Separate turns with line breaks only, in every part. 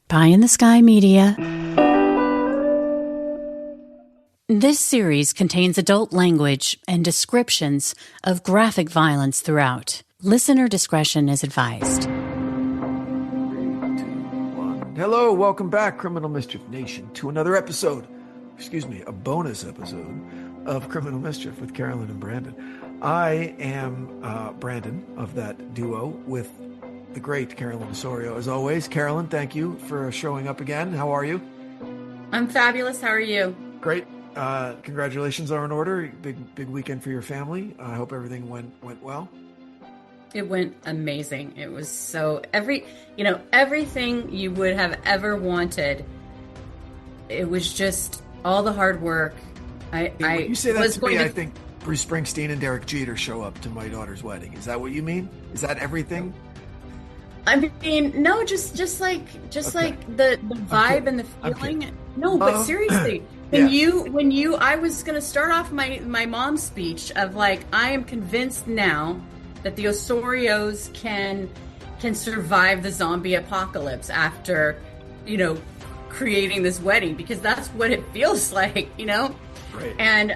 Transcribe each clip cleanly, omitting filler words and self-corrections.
Pie in the Sky Media. This series contains adult language and descriptions of graphic violence throughout. Listener discretion is advised.
3, 2, 1. Hello, welcome back, Criminal Mischief Nation, to another episode, a bonus episode of Criminal Mischief with Carolyn and Branden. I am Branden of that duo with the great Carolyn Osorio. As always, Carolyn, thank you for showing up again. How are you?
I'm fabulous. How are you?
Great. Congratulations are in order. Big weekend for your family. I hope everything went well.
It went amazing. It was so everything you would have ever wanted. It was just all the hard work.
When you say that to me, I think Bruce Springsteen and Derek Jeter show up to my daughter's wedding. Is that what you mean? Is that everything?
I mean, no, just like the vibe and the feeling. No, but seriously, I was gonna start off my mom's speech of like, I am convinced now that the Osorios can survive the zombie apocalypse after, creating this wedding, because that's what it feels like,
Right.
And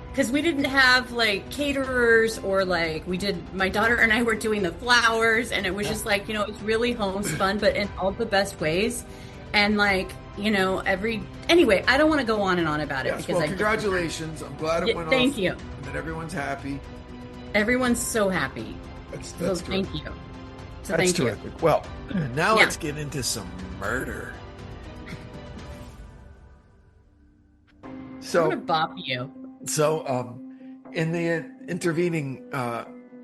because we didn't have like caterers or like my daughter and I were doing the flowers, and it was just like, it was really homespun, but in all the best ways. And like, anyway, I don't want to go on and on about it.
Yes, because congratulations. I'm glad it went off.
Thank you.
And that everyone's happy.
Everyone's so happy.
That's
thank you. So
that's
thank
terrific.
you.
Well, now let's get into some murder. So
I'm gonna bop you.
So, in the intervening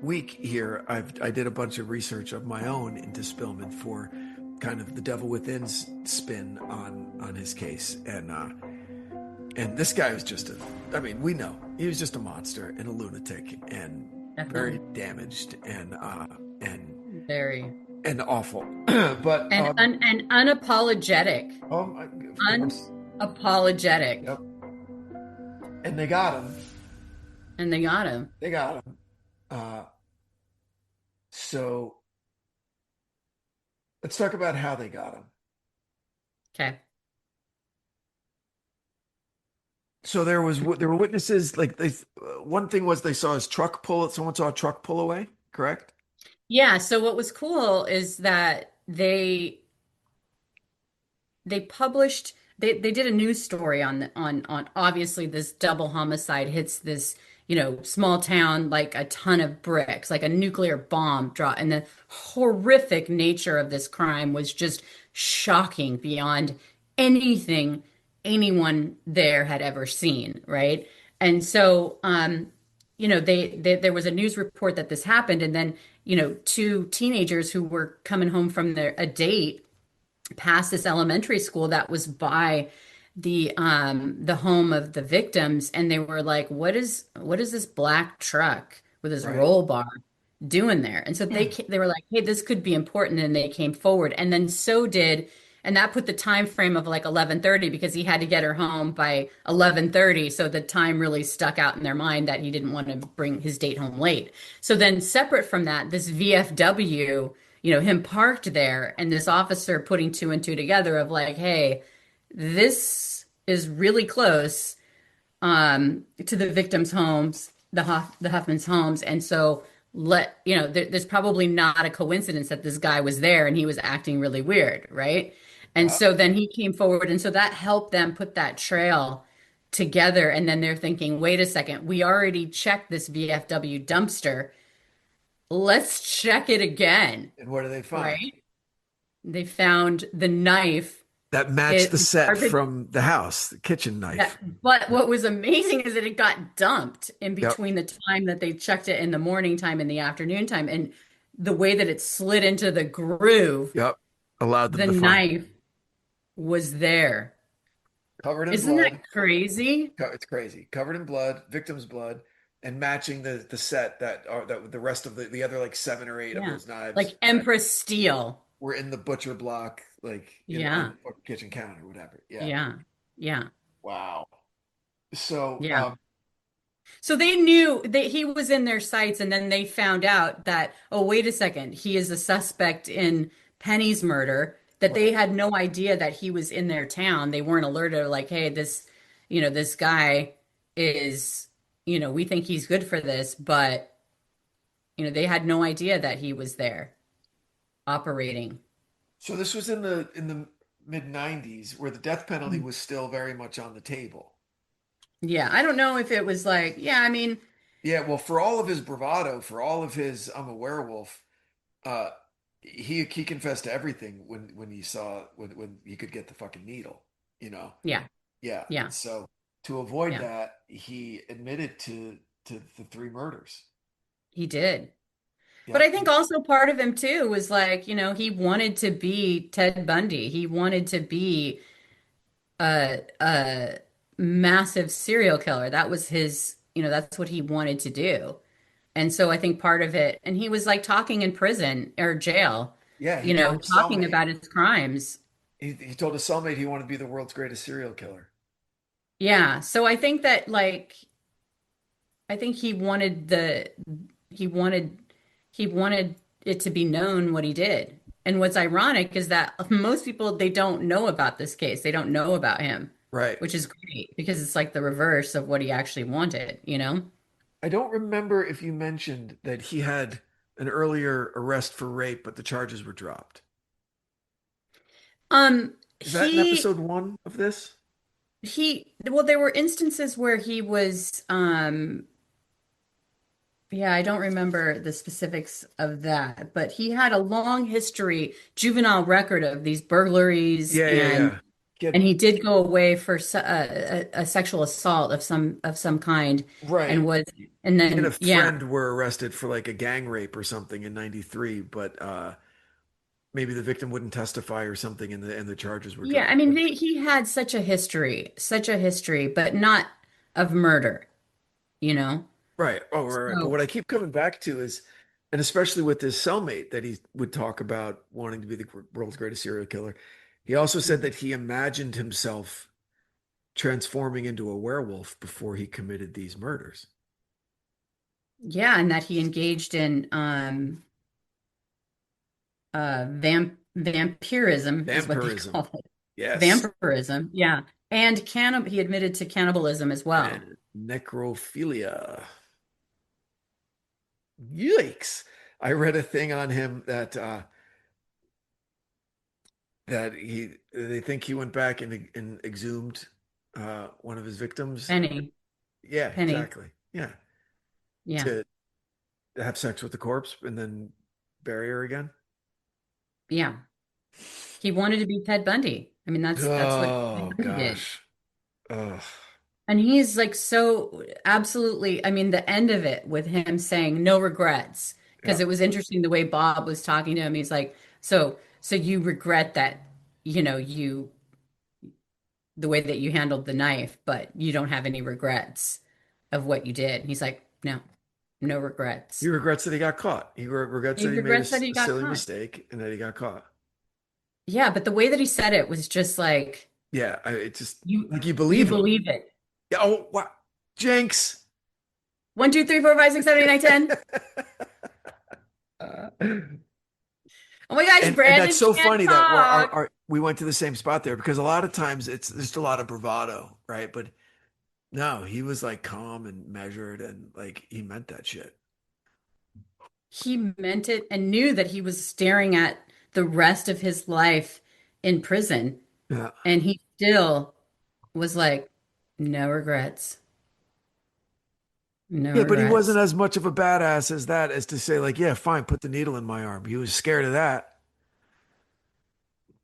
week here, I did a bunch of research of my own into Spillman for kind of the Devil Within's spin on his case, and this guy was we know he was just a monster and a lunatic and very damaged and
very
awful, but
unapologetic. Unapologetic.
Yep. And they got him. They got him. So let's talk about how they got him.
Okay.
So there were witnesses. Like one thing was they saw his truck pull. Someone saw a truck pull away. Correct?
Yeah. So what was cool is that they published. They did a news story on obviously this double homicide hits this, small town, like a ton of bricks, like a nuclear bomb drop. And the horrific nature of this crime was just shocking beyond anything anyone there had ever seen. Right. And so, there was a news report that this happened. And then, two teenagers who were coming home from a date past this elementary school that was by the home of the victims, and they were like, what is this black truck with this roll bar doing there? And so they were like, hey, this could be important, and they came forward. And then and that put the time frame of like 11:30, because he had to get her home by 11:30, so the time really stuck out in their mind that he didn't want to bring his date home late. So then separate from that, this VFW, him parked there, and this officer putting two and two together of like, hey, this is really close to the victims' homes, the Huffman's homes. And so there's probably not a coincidence that this guy was there and he was acting really weird, right? And so then he came forward, and so that helped them put that trail together. And then they're thinking, wait a second, we already checked this VFW dumpster. Let's check it again.
And what do they find?
Right? They found the knife
that matched the set from the house, the kitchen knife.
But what was amazing is that it got dumped in between the time that they checked it in the morning time and the afternoon time. And the way that it slid into the groove,
allowed them
the
to
knife
find.
Was there.
Covered in
Isn't
blood.
That crazy?
It's crazy. Covered in blood, victim's blood. And matching the set that the rest of the other like 7 or 8 of those knives,
like Empress steel,
were in the butcher block, like on the kitchen counter, whatever.
Yeah.
Wow. So
so they knew that he was in their sights, and then they found out that, oh, wait a second, he is a suspect in Penny's murder, that they
Right.
had no idea that he was in their town. They weren't alerted, like, hey, this, this guy is, we think he's good for this, but, they had no idea that he was there operating.
So this was in the mid 90s where the death penalty was still very much on the table.
Yeah, I don't know if it was like, yeah, I mean,
Yeah, well, for all of his bravado, for all of his I'm a werewolf, uh he confessed to everything when he saw when he could get the fucking needle, you know.
yeah,
Yeah.
yeah,
So to avoid
yeah,
that, he admitted to the three murders.
he did. But I
Yep.
think also part of him too was like, he wanted to be Ted Bundy. He wanted to be a massive serial killer. That was his, that's what he wanted to do. And so I think part of it, and he was like talking in prison or jail,
Yeah, he told his
talking
cellmate.
about his crimes.
He told his cellmate he wanted to be the world's greatest serial killer.
Yeah. So I think that like I think he wanted he wanted it to be known what he did. And what's ironic is that most people they don't know about this case. They don't know about him,
Right.
which is great because it's like the reverse of what he actually wanted, you know?
I don't remember if you mentioned that he had an earlier arrest for rape, but the charges were dropped.
Um
Is that in
he
episode one of this?
well there were instances where he was yeah, I don't remember the specifics of that, but he had a long history, juvenile record of these burglaries
Yeah, yeah, yeah.
and
Get
he did go away for a sexual assault of some kind and
right.
was and
He and a
then yeah.
friend were arrested for like a gang rape or something in 93, but maybe the victim wouldn't testify or something and the charges were
Yeah, I
dropped.
mean he had such a history, but not of murder, you know.
Right. Oh, right, right. But
So
what I keep coming back to is, and especially with his cellmate that he would talk about wanting to be the world's greatest serial killer, he also said that he imagined himself transforming into a werewolf before he committed these murders.
yeah, and that he engaged in vampirism is what they
Vampirism.
call it.
Yes.
Vampirism, yeah. And he admitted to cannibalism as well.
And necrophilia. Yikes. I read a thing on him that they think he went back and exhumed one of his victims.
Penny,
Yeah,
Penny,
exactly. Yeah.
yeah,
To have sex with the corpse and then bury her again.
yeah. He wanted to be Ted Bundy. I mean, that's what Ted
Oh
Bundy did.
gosh. Ugh.
And he's like so absolutely, I mean, the end of it with him saying no regrets,
Yeah.
because it was interesting the way Bob was talking to him. He's like, so you regret that, you the way that you handled the knife, but you don't have any regrets of what you did. And he's like, no, no
He
regrets.
regrets that he got caught. He regrets
He
that he made
regrets that he
a
got
silly
caught.
mistake and that he got caught.
Yeah, but the way that he said it was just like,
Yeah, it just like you
you
believe him.
believe it.
Yeah, oh wow. Jinx.
1, 2, 3, 4, 5, 6, 7, 8, 9, 10.
and
Oh my gosh,
that's
Brandon
so
can't
funny that
talk.
we went to the same spot there because a lot of times it's just a lot of bravado, right? But no, he was like calm and measured and like he meant that shit.
He meant it and knew that he was staring at the rest of his life in prison.
Yeah.
And he still was like, no regrets, no
Yeah, but he wasn't
regrets.
as much of a badass as that as to say, like, yeah, fine, put the needle in my arm. He was scared of that,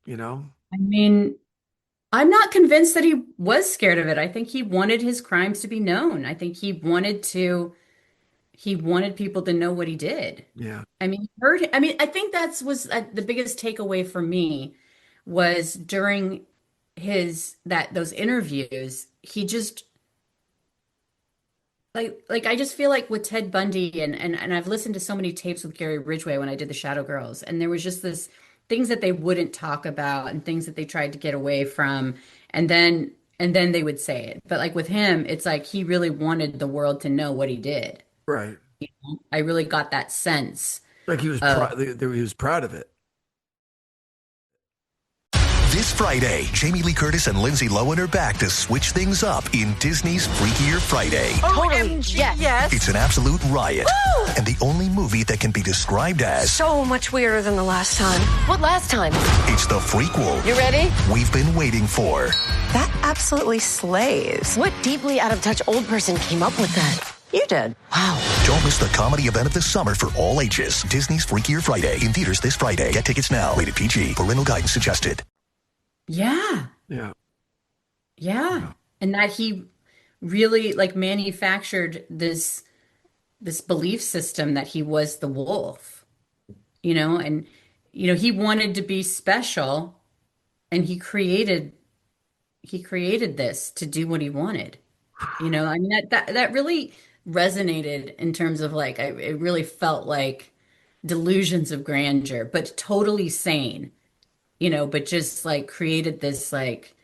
you know?
I mean, I'm not convinced that he was scared of it. I think he wanted his crimes to be known. I think he wanted people to know what he did.
Yeah.
I mean, I think that's was the biggest takeaway for me was during those interviews, he just like I just feel like with Ted Bundy and I've listened to so many tapes with Gary Ridgway when I did the Shadow Girls, and there was just this things that they wouldn't talk about and things that they tried to get away from, and then they would say it. But like with him, it's like he really wanted the world to know what he did.
Right.
I really got that sense
Like he was
of
proud. He was proud of it.
This Friday, Jamie Lee Curtis and Lindsay Lohan are back to switch things up in Disney's Freakier Friday.
Totally. Yes.
It's an absolute riot. Woo! And the only movie that can be described as
so much weirder than the last time. What last time?
it's the frequel
You ready?
we've been waiting for.
That absolutely slays.
What deeply out of touch old person came up with that?
You did.
Wow.
Don't miss the comedy event of the summer for all ages. Disney's Freakier Friday in theaters this Friday. Get tickets now. Rated PG. Parental guidance suggested.
Yeah.
Yeah.
Yeah. And that he really like manufactured this belief system that he was the wolf, and he wanted to be special, and he created this to do what he wanted. I mean that really resonated in terms of like it really felt like delusions of grandeur, but totally sane, but just like created this like,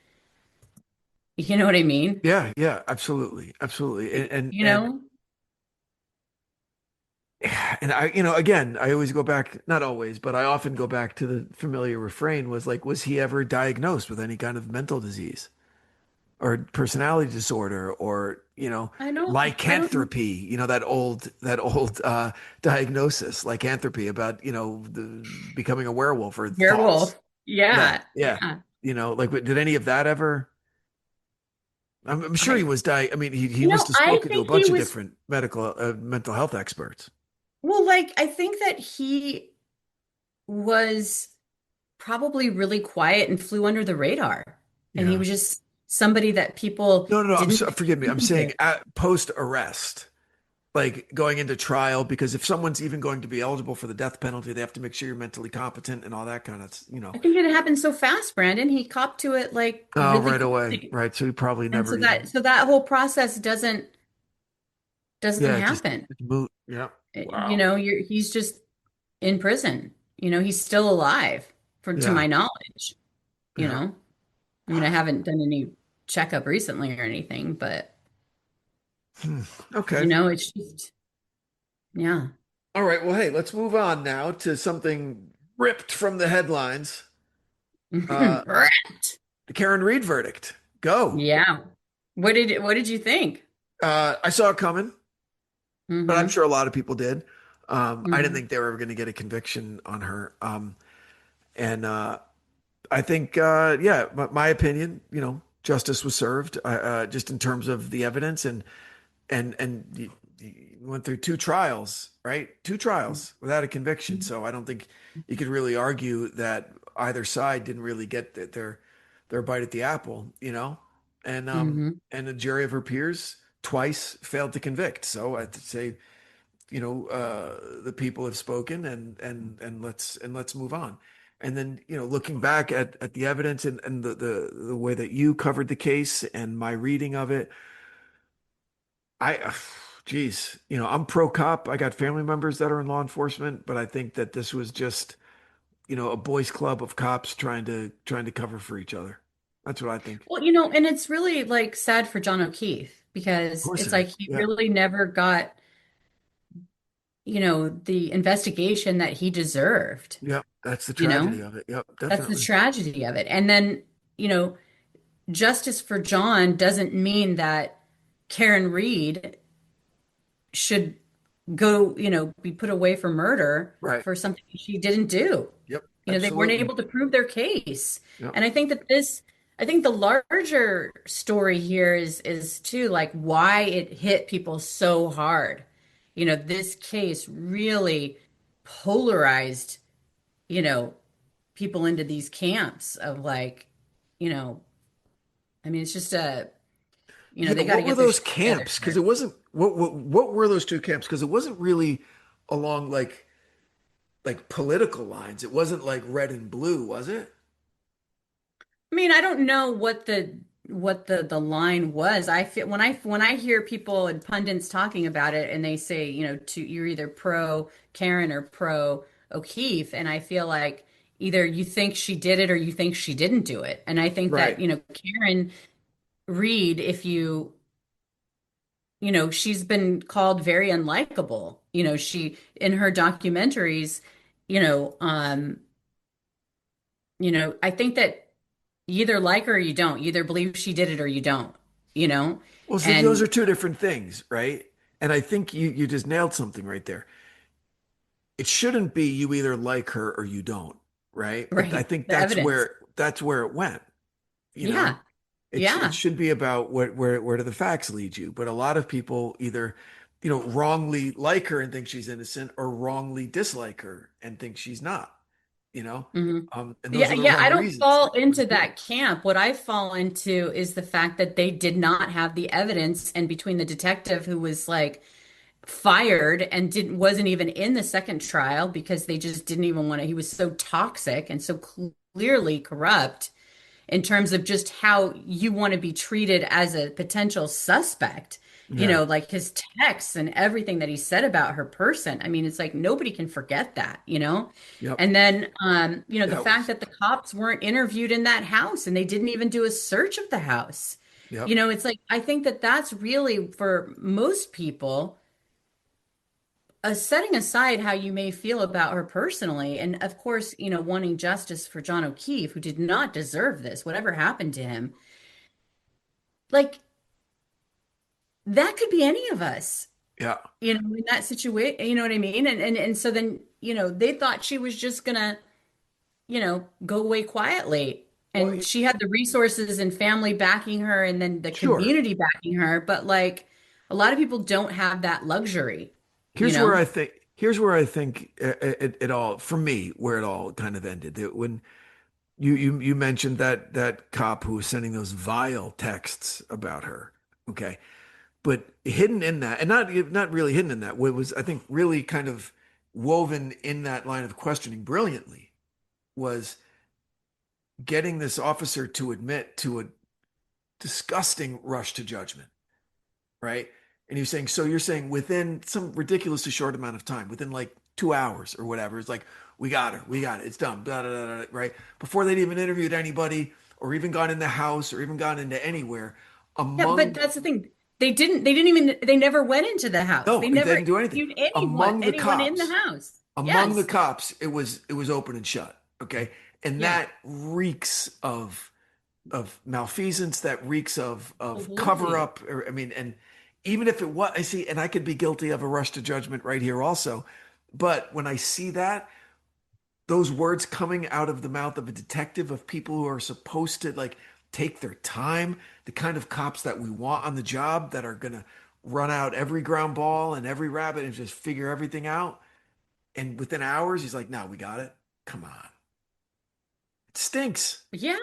you know what I mean?
Yeah, yeah, absolutely. Absolutely.
You know?
And I, again, I always go back, not always, but I often go back to the familiar refrain was like, was he ever diagnosed with any kind of mental disease or personality disorder or,
I don't
lycanthropy, that old diagnosis, lycanthropy about, becoming a werewolf or
Werewolf.
thoughts.
Yeah.
Yeah. Did any of that ever? I'm sure he was I mean, he must have
I
spoken to a
think
bunch
he
of
was
different mental health experts.
well, like I think that he was probably really quiet and flew under the radar. And he
Yeah.
was just somebody that people
No.
didn't
Forgive me. I'm
think
saying
of.
post arrest, like going into trial, because if someone's even going to be eligible for the death penalty, they have to make sure you're mentally competent and all that kind of.
I think it happened so fast, Brandon. He copped to it like
Oh,
really
right away.
quickly.
Right. So he probably
And
never
so
even.
that whole process doesn't
Yeah. Just
happen.
it's moot. Yeah.
You
Wow.
know, he's just in prison. He's still alive to
Yeah.
my knowledge, you
Yeah.
know. I mean, I haven't done any checkup recently or anything, but
Okay.
it's just yeah.
All right. Well, hey, let's move on now to something ripped from the headlines. Uh,
Right.
the Karen Reed verdict. Go.
Yeah. What did you think?
I saw it coming, but I'm
Hmm.
sure a lot of people did. I didn't
Hmm.
think they were ever going to get a conviction on her. And I think, yeah, my opinion, justice was served, just in terms of the evidence and you went through two trials, right? Two trials without a conviction. So I don't think you could really argue that either side didn't really get their bite at the apple, and
Hmm.
and a jury of her peers twice failed to convict. So I'd say, the people have spoken and let's move on. And then, looking back at the evidence and the way that you covered the case and my reading of it, geez, I'm pro cop. I got family members that are in law enforcement, but I think that this was just, a boys club of cops trying to cover for each other. That's what I think. Of
Well, and it's really like sad for John O'Keefe because
course
it's
it
like
is.
he
Yeah.
really never got, the investigation that he deserved.
Yep. That's the
You know,
tragedy of it. Yep.
that's the
Definitely.
tragedy of it. And then, justice for John doesn't mean that Karen Reed should go, be put away for murder
Right.
for something she didn't do.
Yep.
They weren't
Absolutely.
able to prove their case.
Yep.
And I think the larger story here is too like why it hit people so hard. This case really polarized, you know, people into these camps of like, you know, I mean, it's just
Yeah.
they got to
What were
get their
those
shit together
camps? Because
here.
it wasn't what were those two camps? Because it wasn't really along like political lines. It wasn't like red and blue, was it?
I mean, I don't know what the line was. I feel when I hear people and pundits talking about it and they say, you're either pro Karen or pro O'Keefe, and I feel like either you think she did it or you think she didn't do it. And I think that,
Right.
Karen Reed, if she's been called very unlikable. She in her documentaries, you know, um, I think that You either like her or you don't. You either believe she did it or you don't, you know?
Well, see, those are
And
two different things, right? And I think you just nailed something right there. It shouldn't be you either like her or you don't, right? But I
right,
think
the evidence.
that's where it went, you know?
Yeah.
It
Yeah.
should be about where do the facts lead you. But a lot of people either, wrongly like her and think she's innocent, or wrongly dislike her and think she's not, you know?
hmm
And those
Yeah,
are the
yeah, I
wrong
don't
reasons
fall
for the
into
people.
that camp. What I fall into is the fact that they did not have the evidence, and between the detective who was like fired and didn't wasn't even in the second trial because they just didn't even want to, he was so toxic and so clearly corrupt in terms of just how you want to be treated as a potential suspect.
Yeah.
Like his texts and everything that he said about her person. I mean, it's like nobody can forget that.
Yep.
And then, the
That
fact
was,
that the cops weren't interviewed in that house and they didn't even do a search of the house.
yep.
It's like, I think that that's really for most people setting aside how you may feel about her personally, and of course, wanting justice for John O'Keefe, who did not deserve this, whatever happened to him, like that could be any of us,
Yeah.
in that situation, you know what I mean? And so then, they thought she was just gonna, go away quietly.
Well,
And she had the resources and family backing her and then the
sure.
community backing her, but like a lot of people don't have that luxury, you
Here's where
know?
I think here's where I think it all, for me, where it all kind of ended. When you mentioned that cop who was sending those vile texts about her. Okay. But hidden in that, and not really hidden in that, what was, I think, really kind of woven in that line of questioning brilliantly, was getting this officer to admit to a disgusting rush to judgment, right? And you're saying, so you're saying within some ridiculously short amount of time, within like 2 hours or whatever, it's like, we got it, it's done, blah, blah, blah, blah, right? Before they'd even interviewed anybody or even gone in the house or even gone into anywhere
Yeah, but
among,
that's the thing. They never went into the house.
no,
They
it
never
didn't do anything.
interviewed anyone,
Among the
anyone in the
cops,
house.
among the
Yes.
cops, it was open and shut. Okay. And
Yeah,
that reeks of malfeasance, that reeks of cover
absolutely.
up, or I mean, and even if it was, I see, and I could be guilty of a rush to judgment right here also, but when I see that, those words coming out of the mouth of a detective, of people who are supposed to like take their time, the kind of cops that we want on the job, that are gonna run out every ground ball and every rabbit and just figure everything out, and within hours he's like, no, we got it, come on, it stinks,
Yeah,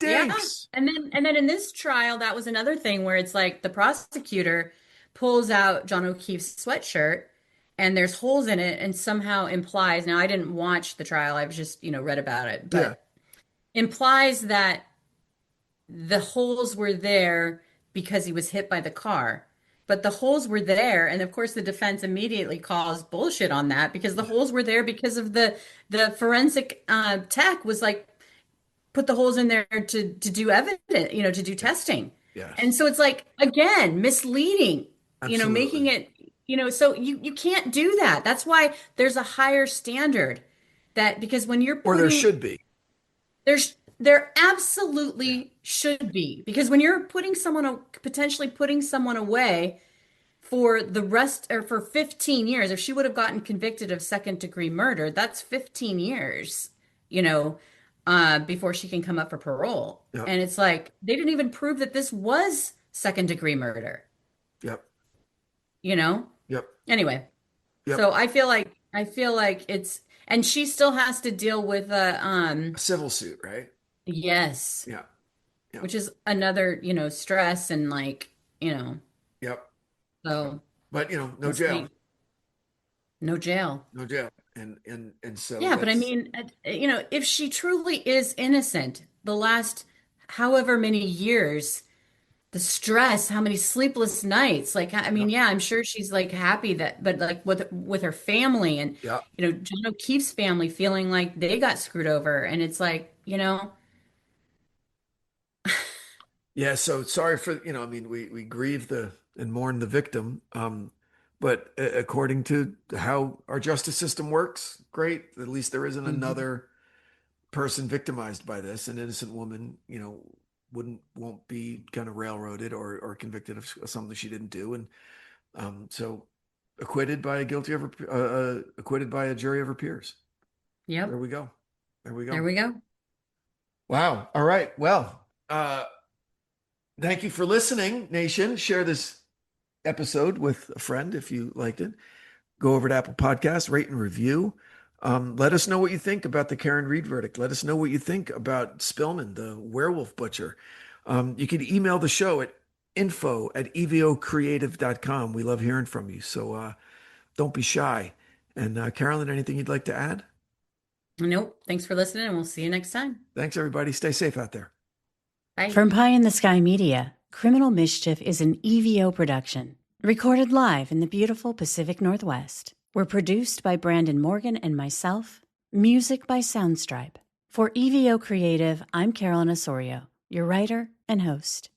yeah.
stinks.
And then in this trial, that was another thing where it's like the prosecutor pulls out John O'Keefe's sweatshirt and there's holes in it and somehow implies, now I didn't watch the trial, I've just, read about it,
Yeah.
but implies that the holes were there because he was hit by the car. But the holes were there, and of course the defense immediately calls bullshit on that because the holes were there because of the forensic tech was like put the holes in there to do evidence, to do
Yes.
testing. And
Yes.
so it's like again misleading, making
Absolutely.
it, so you can't do that. That's why there's a higher standard that because when you're
Or there
putting
should be.
there absolutely should be because when you're potentially putting someone away for the rest or for 15 years, if she would have gotten convicted of second degree murder, that's 15 years, you know, before she can come up for parole.
Yep.
And it's like they didn't even prove that this was second degree murder,
Yep.
you know?
Yep.
Anyway,
Yep.
so I feel like it's and she still has to deal with
A civil suit, right?
yes,
Yeah. Yeah.
which is another, stress and like,
Yep.
so
But no
we'll
jail.
see. No jail.
No jail. And so
Yeah, but I
that's,
mean, if she truly is innocent, the last however many years, the stress, how many sleepless nights, like, I mean,
yep.
yeah, I'm sure she's like happy that, but like with her family and,
Yeah.
John O'Keefe's family feeling like they got screwed over. And it's like,
Yeah. So sorry for, I mean, we grieve the and mourn the victim. But according to how our justice system works, great. At least there isn't
mhm.
another person victimized by this, an innocent woman, won't be kind of railroaded or convicted of something she didn't do. And so acquitted by a jury of her peers.
Yep.
There we go.
There we go.
Wow. All right. Well, thank you for listening, Nation. Share this episode with a friend if you liked it. Go over to Apple Podcasts, rate and review. Let us know what you think about the Karen Reed verdict. Let us know what you think about Spillman, the werewolf butcher. You can email the show at info@evocreative.com. We love hearing from you. So don't be shy. And Carolyn, anything you'd like to add?
Nope. Thanks for listening, and we'll see you next time.
Thanks, everybody. Stay safe out there.
Bye.
From Pie in the Sky Media, Criminal Mischief is an EVO production, recorded live in the beautiful Pacific Northwest. We're produced by Brandon Morgan and myself. Music by Soundstripe. For EVO Creative, I'm Carolyn Osorio, your writer and host.